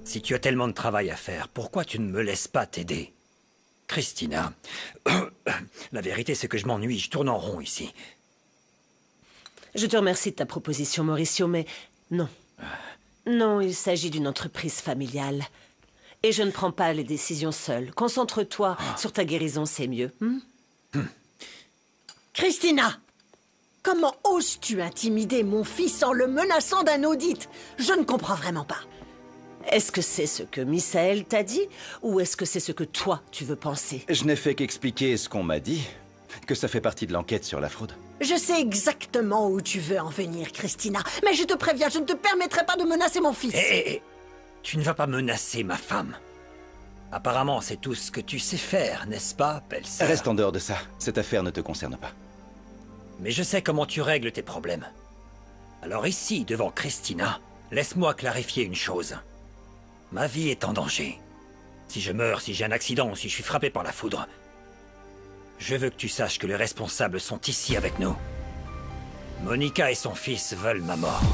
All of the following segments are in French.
Si tu as tellement de travail à faire, pourquoi tu ne me laisses pas t'aider? Christina, la vérité c'est que je m'ennuie, je tourne en rond ici. Je te remercie de ta proposition, Mauricio, mais non. Non, il s'agit d'une entreprise familiale. Et je ne prends pas les décisions seule. Concentre-toi sur ta guérison, c'est mieux. Christina! Comment oses-tu intimider mon fils en le menaçant d'un audit? Je ne comprends vraiment pas. Est-ce que c'est ce que Misaël t'a dit, ou est-ce que c'est ce que toi, tu veux penser? Je n'ai fait qu'expliquer ce qu'on m'a dit, que ça fait partie de l'enquête sur la fraude. Je sais exactement où tu veux en venir, Christina. Mais je te préviens, je ne te permettrai pas de menacer mon fils. Hé, tu ne vas pas menacer ma femme. Apparemment, c'est tout ce que tu sais faire, n'est-ce pas, belle-sœur? Reste en dehors de ça. Cette affaire ne te concerne pas. Mais je sais comment tu règles tes problèmes. Alors ici, devant Christina, laisse-moi clarifier une chose. Ma vie est en danger. Si je meurs, si j'ai un accident, si je suis frappé par la foudre, je veux que tu saches que les responsables sont ici avec nous. Monica et son fils veulent ma mort.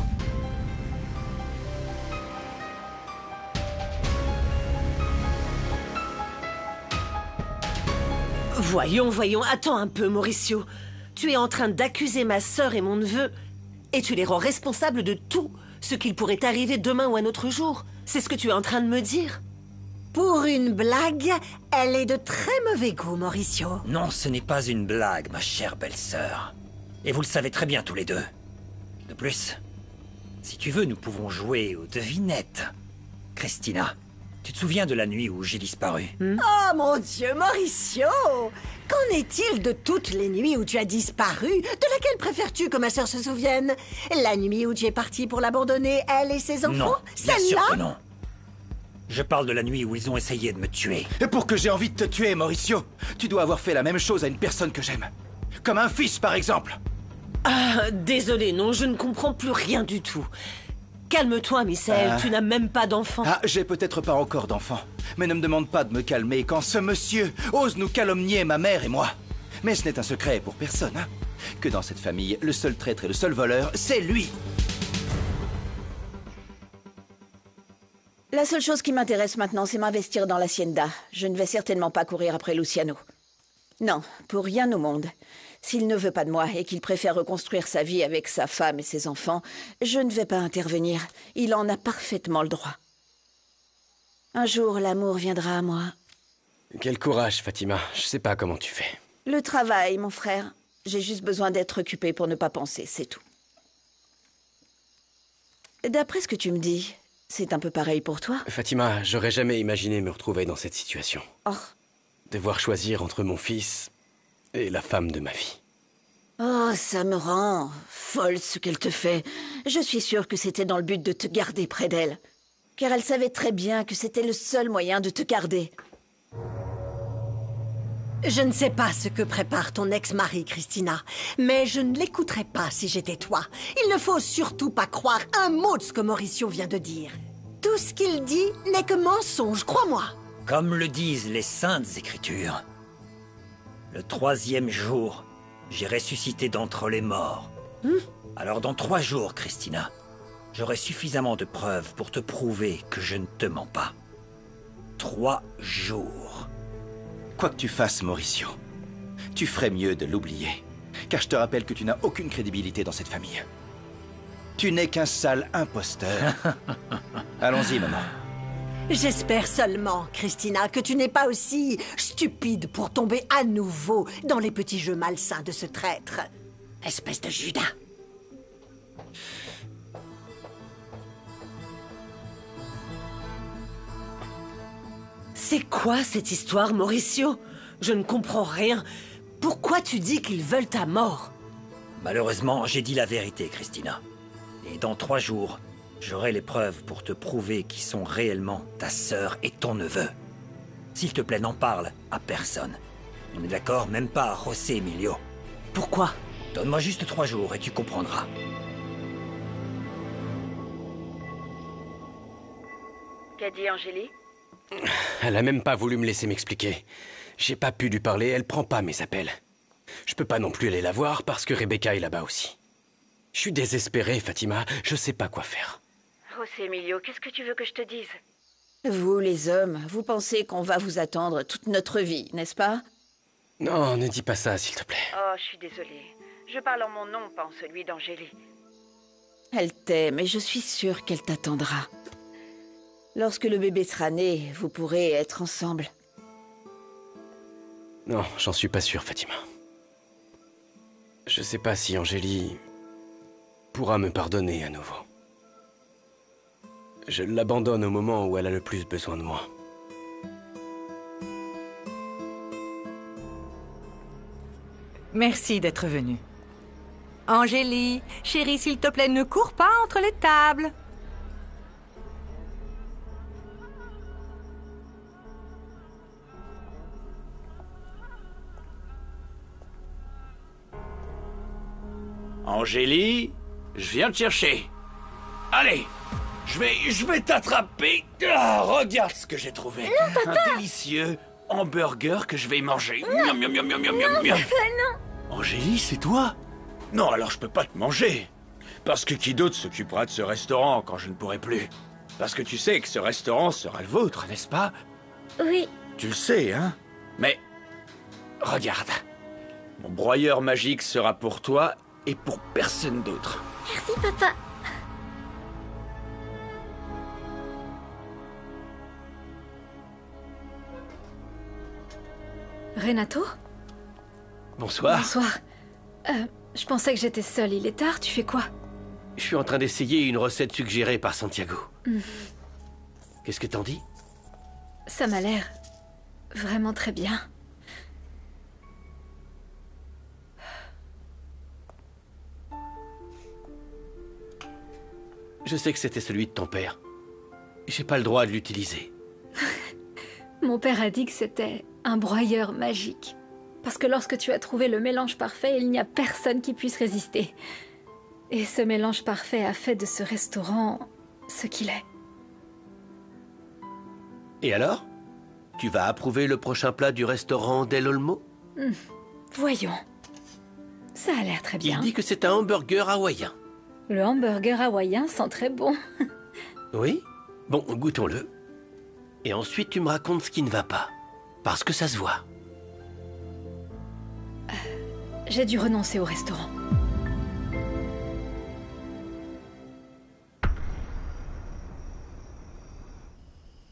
Voyons, attends un peu, Mauricio. Tu es en train d'accuser ma sœur et mon neveu, et tu les rends responsables de tout ce qu'il pourrait arriver demain ou un autre jour. C'est ce que tu es en train de me dire? Pour une blague, elle est de très mauvais goût, Mauricio. Non, ce n'est pas une blague, ma chère belle-sœur. Et vous le savez très bien tous les deux. De plus, si tu veux, nous pouvons jouer aux devinettes. Christina, tu te souviens de la nuit où j'ai disparu? Oh mon Dieu, Mauricio! Qu'en est-il de toutes les nuits où tu as disparu? De laquelle préfères-tu que ma sœur se souvienne? La nuit où tu es parti pour l'abandonner, elle et ses enfants? Non, bien sûr que Celle-là? non. Je parle de la nuit où ils ont essayé de me tuer. Et pour que j'ai envie de te tuer, Mauricio, tu dois avoir fait la même chose à une personne que j'aime. Comme un fils, par exemple. Ah, désolé, non, je ne comprends plus rien du tout. Calme-toi, Misaël, tu n'as même pas d'enfant. Ah, j'ai peut-être pas encore d'enfant. Mais ne me demande pas de me calmer quand ce monsieur ose nous calomnier, ma mère et moi. Mais ce n'est un secret pour personne, hein, que dans cette famille, le seul traître et le seul voleur, c'est lui. La seule chose qui m'intéresse maintenant, c'est m'investir dans l'hacienda. Je ne vais certainement pas courir après Luciano. Non, pour rien au monde. S'il ne veut pas de moi et qu'il préfère reconstruire sa vie avec sa femme et ses enfants, je ne vais pas intervenir. Il en a parfaitement le droit. Un jour, l'amour viendra à moi. Quel courage, Fatima. Je sais pas comment tu fais. Le travail, mon frère. J'ai juste besoin d'être occupée pour ne pas penser, c'est tout. D'après ce que tu me dis, c'est un peu pareil pour toi? Fatima, j'aurais jamais imaginé me retrouver dans cette situation. Oh. Devoir choisir entre mon fils et la femme de ma vie. Oh, ça me rend folle ce qu'elle te fait. Je suis sûre que c'était dans le but de te garder près d'elle. Car elle savait très bien que c'était le seul moyen de te garder. Je ne sais pas ce que prépare ton ex-mari, Christina, mais je ne l'écouterais pas si j'étais toi. Il ne faut surtout pas croire un mot de ce que Mauricio vient de dire. Tout ce qu'il dit n'est que mensonge, crois-moi. Comme le disent les saintes écritures, le 3e jour, j'ai ressuscité d'entre les morts. Alors dans 3 jours, Christina, j'aurai suffisamment de preuves pour te prouver que je ne te mens pas. 3 jours. Quoi que tu fasses, Mauricio, tu ferais mieux de l'oublier. Car je te rappelle que tu n'as aucune crédibilité dans cette famille. Tu n'es qu'un sale imposteur. Allons-y, maman. J'espère seulement, Christina, que tu n'es pas aussi stupide pour tomber à nouveau dans les petits jeux malsains de ce traître. Espèce de Judas. C'est quoi cette histoire, Mauricio? Je ne comprends rien. Pourquoi tu dis qu'ils veulent ta mort? Malheureusement, j'ai dit la vérité, Christina. Et dans 3 jours, j'aurai les preuves pour te prouver qui sont réellement ta sœur et ton neveu. S'il te plaît, n'en parle à personne. On est d'accord, même pas à José Emilio. Pourquoi? Donne-moi juste 3 jours et tu comprendras. Qu'a dit Angélie? Elle a même pas voulu me laisser m'expliquer. J'ai pas pu lui parler, elle prend pas mes appels. Je peux pas non plus aller la voir parce que Rebecca est là-bas aussi. Je suis désespéré, Fatima, je sais pas quoi faire. José Emilio, qu'est-ce que tu veux que je te dise? Vous, les hommes, vous pensez qu'on va vous attendre toute notre vie, n'est-ce pas? Non, ne dis pas ça, s'il te plaît. Oh, je suis désolée. Je parle en mon nom, pas en celui d'Angélie. Elle t'aime et je suis sûre qu'elle t'attendra. Lorsque le bébé sera né, vous pourrez être ensemble. Non, j'en suis pas sûr, Fatima. Je sais pas si Angélie pourra me pardonner à nouveau. Je l'abandonne au moment où elle a le plus besoin de moi. Merci d'être venue. Angélie, chérie, s'il te plaît, ne cours pas entre les tables. Angélie, je viens te chercher. Allez, je vais t'attraper. Ah, regarde ce que j'ai trouvé. Un délicieux hamburger que je vais manger. Miam, miam, miam, miam, miam, miam, miam. Angélie, c'est toi? Non, alors je peux pas te manger. Parce que qui d'autre s'occupera de ce restaurant quand je ne pourrai plus? Parce que tu sais que ce restaurant sera le vôtre, n'est-ce pas? Oui. Tu le sais, hein? Mais regarde, mon broyeur magique sera pour toi et pour personne d'autre. Merci, papa. Renato? Bonsoir. Bonsoir. Je pensais que j'étais seule. Il est tard, tu fais quoi? Je suis en train d'essayer une recette suggérée par Santiago. Qu'est-ce que t'en dis? Ça m'a l'air vraiment très bien. Je sais que c'était celui de ton père. J'ai pas le droit de l'utiliser. Mon père a dit que c'était un broyeur magique. Parce que lorsque tu as trouvé le mélange parfait, il n'y a personne qui puisse résister. Et ce mélange parfait a fait de ce restaurant ce qu'il est. Et alors? Tu vas approuver le prochain plat du restaurant Del Olmo? Voyons. Ça a l'air très bien. Il dit que c'est un hamburger hawaïen. Le hamburger hawaïen sent très bon. Oui? Bon, goûtons-le. Et ensuite, tu me racontes ce qui ne va pas. Parce que ça se voit. J'ai dû renoncer au restaurant.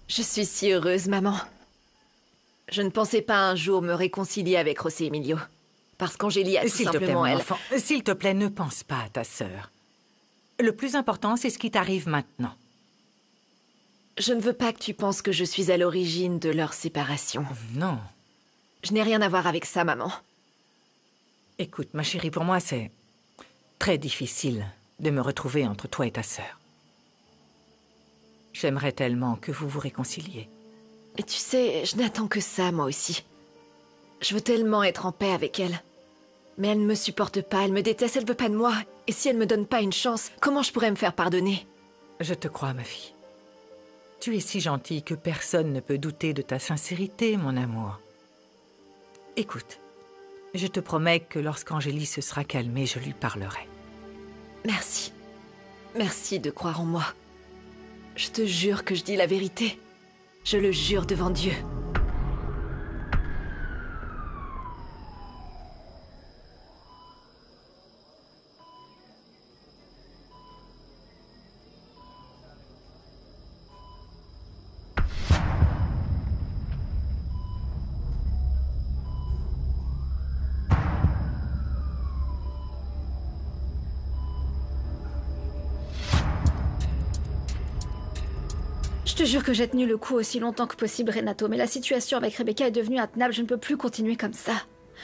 Je suis si heureuse, maman. Je ne pensais pas un jour me réconcilier avec José Emilio. Parce qu'Angélie a tout S'il te plaît, simplement mon elle. enfant, s'il te plaît, ne pense pas à ta sœur. Le plus important, c'est ce qui t'arrive maintenant. Je ne veux pas que tu penses que je suis à l'origine de leur séparation. Non. Je n'ai rien à voir avec ça, maman. Écoute, ma chérie, pour moi, c'est très difficile de me retrouver entre toi et ta sœur. J'aimerais tellement que vous vous réconciliez. Et tu sais, je n'attends que ça, moi aussi. Je veux tellement être en paix avec elle. Mais elle ne me supporte pas, elle me déteste, elle veut pas de moi. Et si elle me donne pas une chance, comment je pourrais me faire pardonner? Je te crois, ma fille. Tu es si gentille que personne ne peut douter de ta sincérité, mon amour. Écoute, je te promets que lorsqu'Angélie se sera calmée, je lui parlerai. Merci. Merci de croire en moi. Je te jure que je dis la vérité. Je le jure devant Dieu. Je te jure que j'ai tenu le coup aussi longtemps que possible, Renato, mais la situation avec Rebecca est devenue intenable, je ne peux plus continuer comme ça.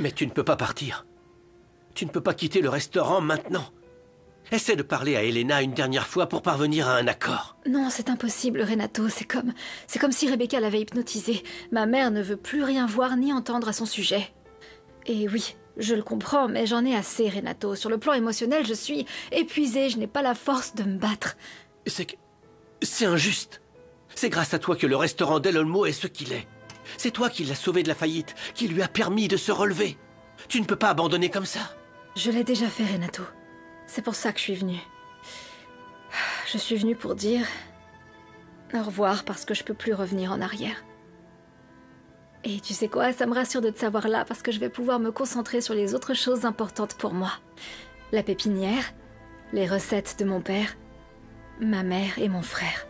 Mais tu ne peux pas partir. Tu ne peux pas quitter le restaurant maintenant. Essaie de parler à Elena une dernière fois pour parvenir à un accord. Non, c'est impossible, Renato, c'est comme si Rebecca l'avait hypnotisée. Ma mère ne veut plus rien voir ni entendre à son sujet. Et oui, je le comprends, mais j'en ai assez, Renato. Sur le plan émotionnel, je suis épuisée, je n'ai pas la force de me battre. C'est injuste. C'est grâce à toi que le restaurant Del Olmo est ce qu'il est. C'est toi qui l'as sauvé de la faillite, qui lui a permis de se relever. Tu ne peux pas abandonner comme ça. Je l'ai déjà fait, Renato. C'est pour ça que je suis venue. Je suis venue pour dire Au revoir, parce que je peux plus revenir en arrière. Et tu sais quoi, ça me rassure de te savoir là, parce que je vais pouvoir me concentrer sur les autres choses importantes pour moi. La pépinière, les recettes de mon père, ma mère et mon frère.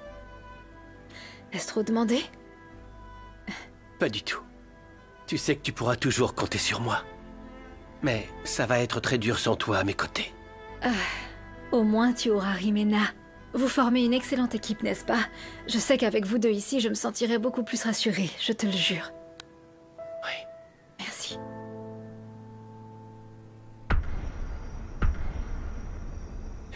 Est-ce trop demandé? Pas du tout. Tu sais que tu pourras toujours compter sur moi. Mais ça va être très dur sans toi à mes côtés. Au moins tu auras Rimena. Vous formez une excellente équipe, n'est-ce pas? Je sais qu'avec vous deux ici, je me sentirai beaucoup plus rassurée, je te le jure. Oui. Merci.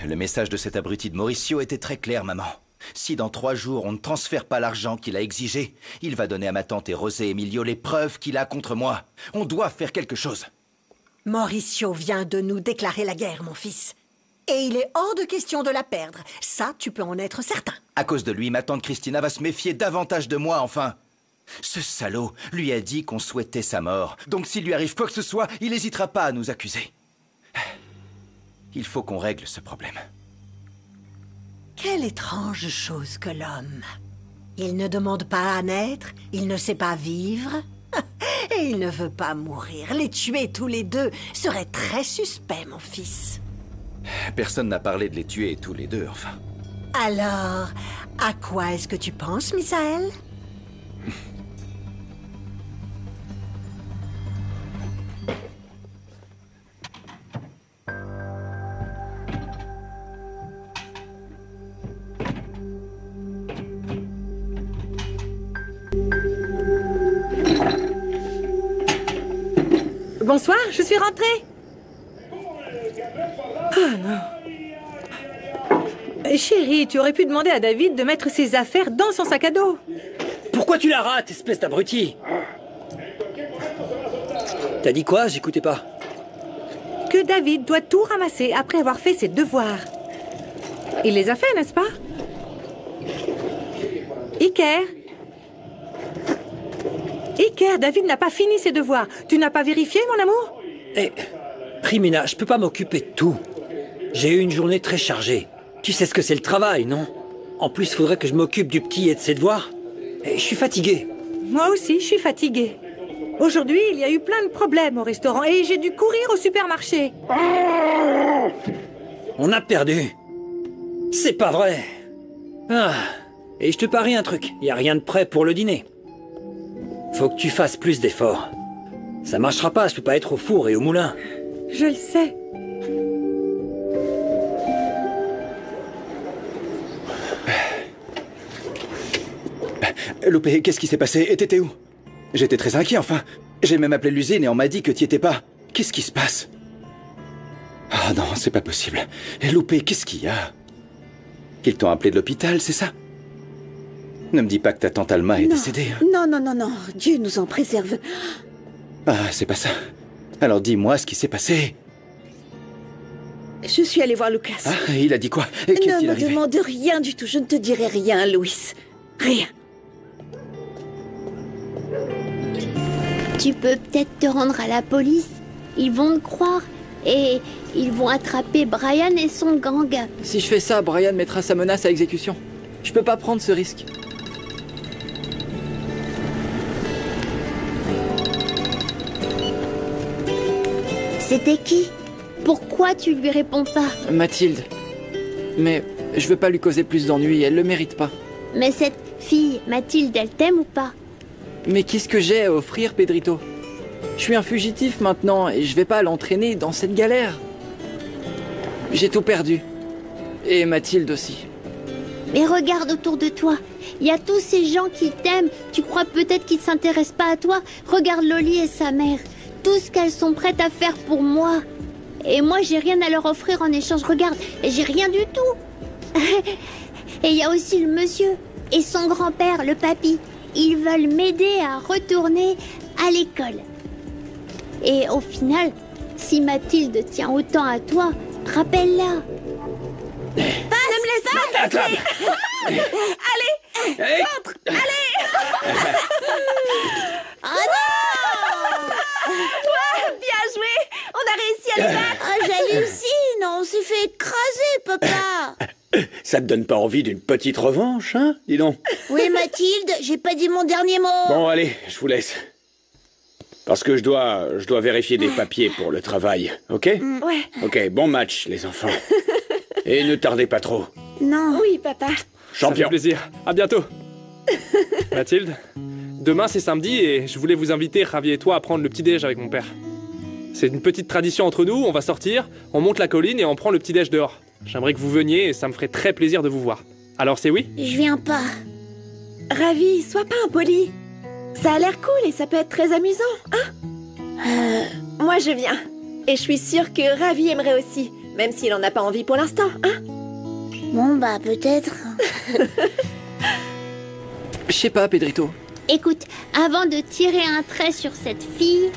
Le message de cet abruti de Mauricio était très clair, maman. Si dans 3 jours on ne transfère pas l'argent qu'il a exigé, il va donner à ma tante et José Emilio les preuves qu'il a contre moi. On doit faire quelque chose. Mauricio vient de nous déclarer la guerre, mon fils. Et il est hors de question de la perdre. Ça, tu peux en être certain. À cause de lui, ma tante Christina va se méfier davantage de moi, enfin. Ce salaud lui a dit qu'on souhaitait sa mort. Donc s'il lui arrive quoi que ce soit, il n'hésitera pas à nous accuser. Il faut qu'on règle ce problème. Quelle étrange chose que l'homme. Il ne demande pas à naître, il ne sait pas vivre, et il ne veut pas mourir. Les tuer tous les deux serait très suspect, mon fils. Personne n'a parlé de les tuer tous les deux, enfin. Alors, à quoi est-ce que tu penses, Misaël? Bonsoir, je suis rentrée. Ah non. Chérie, tu aurais pu demander à David de mettre ses affaires dans son sac à dos. Pourquoi tu la rates, espèce d'abruti? T'as dit quoi? J'écoutais pas. Que David doit tout ramasser après avoir fait ses devoirs. Il les a fait, n'est-ce pas? Iker? Iker, David n'a pas fini ses devoirs. Tu n'as pas vérifié, mon amour? Eh, Rimena, je peux pas m'occuper de tout. J'ai eu une journée très chargée. Tu sais ce que c'est le travail, non? En plus, faudrait que je m'occupe du petit et de ses devoirs. Et je suis fatigué. Moi aussi, je suis fatiguée. Aujourd'hui, il y a eu plein de problèmes au restaurant et j'ai dû courir au supermarché. On a perdu. C'est pas vrai. Ah, et je te parie un truc, y a rien de prêt pour le dîner. Faut que tu fasses plus d'efforts. Ça marchera pas, je peux pas être au four et au moulin. Je le sais. Loupé, qu'est-ce qui s'est passé? Et t'étais où? J'étais très inquiet, enfin. J'ai même appelé l'usine et on m'a dit que t'y étais pas. Qu'est-ce qui se passe? Ah non, c'est pas possible. Loupé, qu'est-ce qu'il y a? Ils t'ont appelé de l'hôpital, c'est ça? Ne me dis pas que ta tante Alma est décédée. Non, non, non, non. Dieu nous en préserve. Ah, c'est pas ça. Alors dis-moi ce qui s'est passé. Je suis allée voir Lucas. Ah, il a dit quoi? Ne Qu'est-il me arrivé? demande rien du tout. Je ne te dirai rien, Louis. Rien. Tu peux peut-être te rendre à la police. Ils vont te croire. Et ils vont attraper Brian et son gang. Si je fais ça, Brian mettra sa menace à exécution. Je peux pas prendre ce risque. C'était qui? Pourquoi tu lui réponds pas? Mathilde. Mais je veux pas lui causer plus d'ennuis, elle le mérite pas. Mais cette fille, Mathilde, elle t'aime ou pas? Mais qu'est-ce que j'ai à offrir, Pedrito? Je suis un fugitif maintenant et je vais pas l'entraîner dans cette galère. J'ai tout perdu. Et Mathilde aussi. Mais regarde autour de toi. Il y a tous ces gens qui t'aiment. Tu crois peut-être qu'ils s'intéressent pas à toi? Regarde Loli et sa mère. Tout ce qu'elles sont prêtes à faire pour moi. Et moi, j'ai rien à leur offrir en échange. Regarde, j'ai rien du tout. Et il y a aussi le monsieur et son grand-père, le papy. Ils veulent m'aider à retourner à l'école. Et au final, si Mathilde tient autant à toi, rappelle-la. Ne me laisse pas passer. Allez, entre, allez. Oh non. Bien joué. On a réussi à le battre. Oh, j'hallucine, on s'est fait écraser, papa. Ça te donne pas envie d'une petite revanche, hein? Dis donc. Oui, Mathilde, j'ai pas dit mon dernier mot. Bon, allez, je vous laisse. Parce que je dois vérifier des papiers pour le travail, ok? Ouais. Ok, bon match, les enfants. Et ne tardez pas trop. Non. Oui, papa. Champion. Ça fait plaisir. À bientôt. Mathilde, demain c'est samedi et je voulais vous inviter, Ravi et toi, à prendre le petit-déj avec mon père. C'est une petite tradition entre nous, on va sortir, on monte la colline et on prend le petit-déj dehors. J'aimerais que vous veniez et ça me ferait très plaisir de vous voir. Alors c'est oui? Je viens pas. Ravi, sois pas impoli. Ça a l'air cool et ça peut être très amusant, hein? Moi je viens. Et je suis sûre que Ravi aimerait aussi, même s'il en a pas envie pour l'instant, hein? Bon, bah, peut-être. Je sais pas, Pedrito. Écoute, avant de tirer un trait sur cette fille,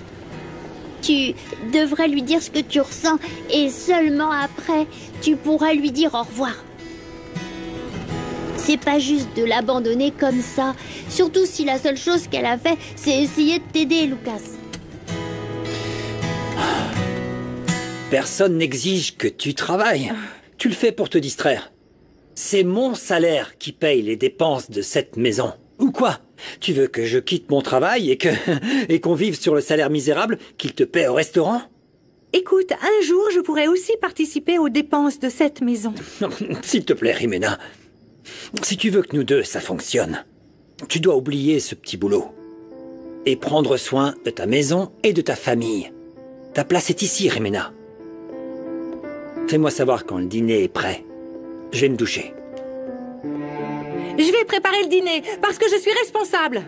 tu devrais lui dire ce que tu ressens et seulement après, tu pourras lui dire au revoir. C'est pas juste de l'abandonner comme ça, surtout si la seule chose qu'elle a fait, c'est essayer de t'aider, Lucas. Personne n'exige que tu travailles. Tu le fais pour te distraire. C'est mon salaire qui paye les dépenses de cette maison. Ou quoi? Tu veux que je quitte mon travail et qu'on vive sur le salaire misérable qu'il te paie au restaurant? Écoute, un jour, je pourrais aussi participer aux dépenses de cette maison. S'il te plaît, Rimena. Si tu veux que nous deux, ça fonctionne, tu dois oublier ce petit boulot. Et prendre soin de ta maison et de ta famille. Ta place est ici, Rimena. Fais-moi savoir quand le dîner est prêt. Je vais me doucher. Je vais préparer le dîner, parce que je suis responsable.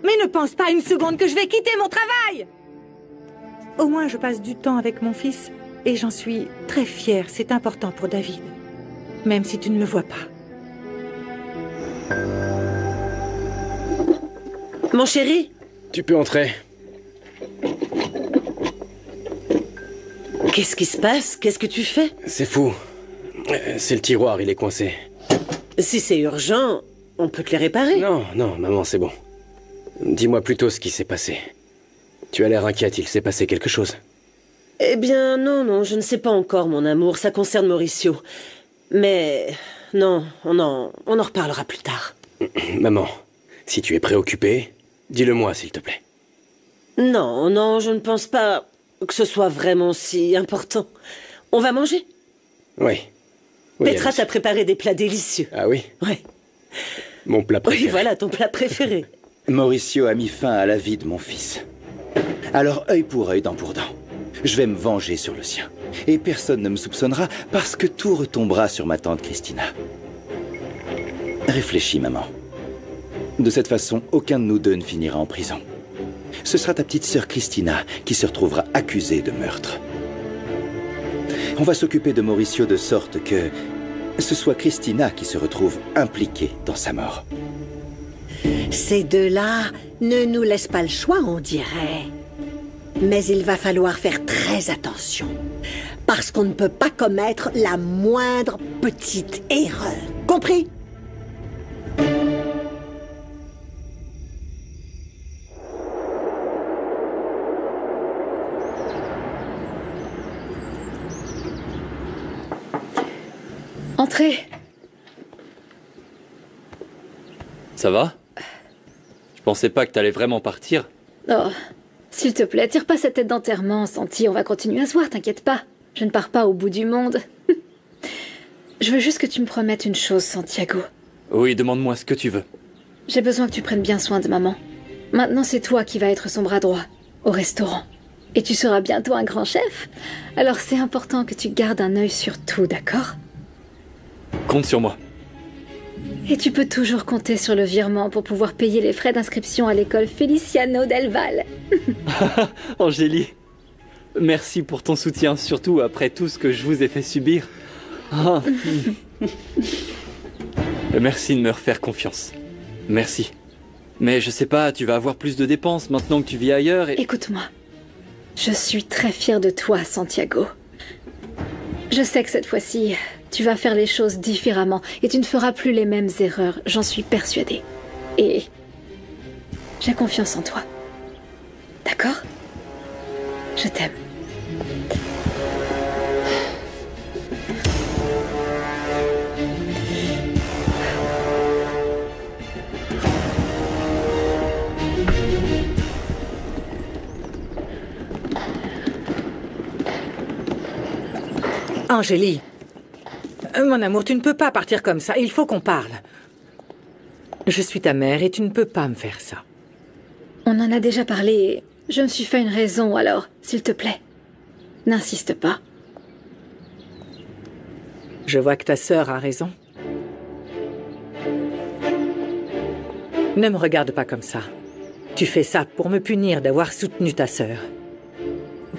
Mais ne pense pas une seconde que je vais quitter mon travail. Au moins, je passe du temps avec mon fils, et j'en suis très fière. C'est important pour David, même si tu ne le vois pas. Mon chéri? Tu peux entrer. Qu'est-ce qui se passe? Qu'est-ce que tu fais? C'est fou. C'est le tiroir, il est coincé. Si c'est urgent, on peut te les réparer. Non, non, maman, c'est bon. Dis-moi plutôt ce qui s'est passé. Tu as l'air inquiète, il s'est passé quelque chose. Eh bien, non, je ne sais pas encore, mon amour. Ça concerne Mauricio. Mais non, on en reparlera plus tard. Maman, si tu es préoccupée, dis-le-moi, s'il te plaît. Non, je ne pense pas que ce soit vraiment si important. On va manger? Oui. Petra t'a préparé des plats délicieux. Ah oui? Oui. Mon plat préféré. Oui, voilà, ton plat préféré. Mauricio a mis fin à la vie de mon fils. Alors, œil pour œil, dent pour dent. Je vais me venger sur le sien. Et personne ne me soupçonnera parce que tout retombera sur ma tante Christina. Réfléchis, maman. De cette façon, aucun de nous deux ne finira en prison. Ce sera ta petite sœur Christina qui se retrouvera accusée de meurtre. On va s'occuper de Mauricio de sorte que ce soit Christina qui se retrouve impliquée dans sa mort. Ces deux-là ne nous laissent pas le choix, on dirait. Mais il va falloir faire très attention. Parce qu'on ne peut pas commettre la moindre petite erreur. Compris? Entrez. Ça va? Je pensais pas que t'allais vraiment partir. Oh, s'il te plaît, tire pas cette tête d'enterrement, Santi. On va continuer à se voir, t'inquiète pas. Je ne pars pas au bout du monde. Je veux juste que tu me promettes une chose, Santiago. Oui, demande-moi ce que tu veux. J'ai besoin que tu prennes bien soin de maman. Maintenant, c'est toi qui vas être son bras droit, au restaurant. Et tu seras bientôt un grand chef. Alors c'est important que tu gardes un œil sur tout, d'accord? Compte sur moi. Et tu peux toujours compter sur le virement pour pouvoir payer les frais d'inscription à l'école Feliciano del Val. Angélie, merci pour ton soutien, surtout après tout ce que je vous ai fait subir. Ah. Merci de me refaire confiance. Merci. Mais je sais pas, tu vas avoir plus de dépenses maintenant que tu vis ailleurs et... Écoute-moi. Je suis très fière de toi, Santiago. Je sais que cette fois-ci, tu vas faire les choses différemment et tu ne feras plus les mêmes erreurs, j'en suis persuadée. Et j'ai confiance en toi. D'accord? Je t'aime. Angélie, mon amour, tu ne peux pas partir comme ça. Il faut qu'on parle. Je suis ta mère et tu ne peux pas me faire ça. On en a déjà parlé et je me suis fait une raison, alors, s'il te plaît, n'insiste pas. Je vois que ta sœur a raison. Ne me regarde pas comme ça. Tu fais ça pour me punir d'avoir soutenu ta sœur.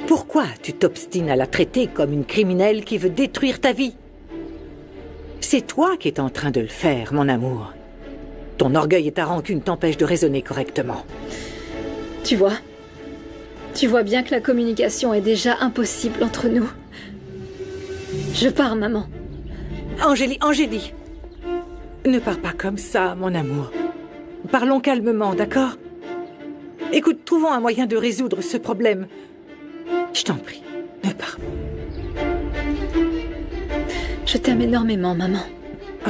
Pourquoi tu t'obstines à la traiter comme une criminelle qui veut détruire ta vie? C'est toi qui es en train de le faire, mon amour. Ton orgueil et ta rancune t'empêchent de raisonner correctement. Tu vois bien que la communication est déjà impossible entre nous. Je pars, maman. Angélie, ne pars pas comme ça, mon amour. Parlons calmement, d'accord? Écoute, trouvons un moyen de résoudre ce problème. Je t'en prie, ne pars pas. Je t'aime énormément, maman. Oh.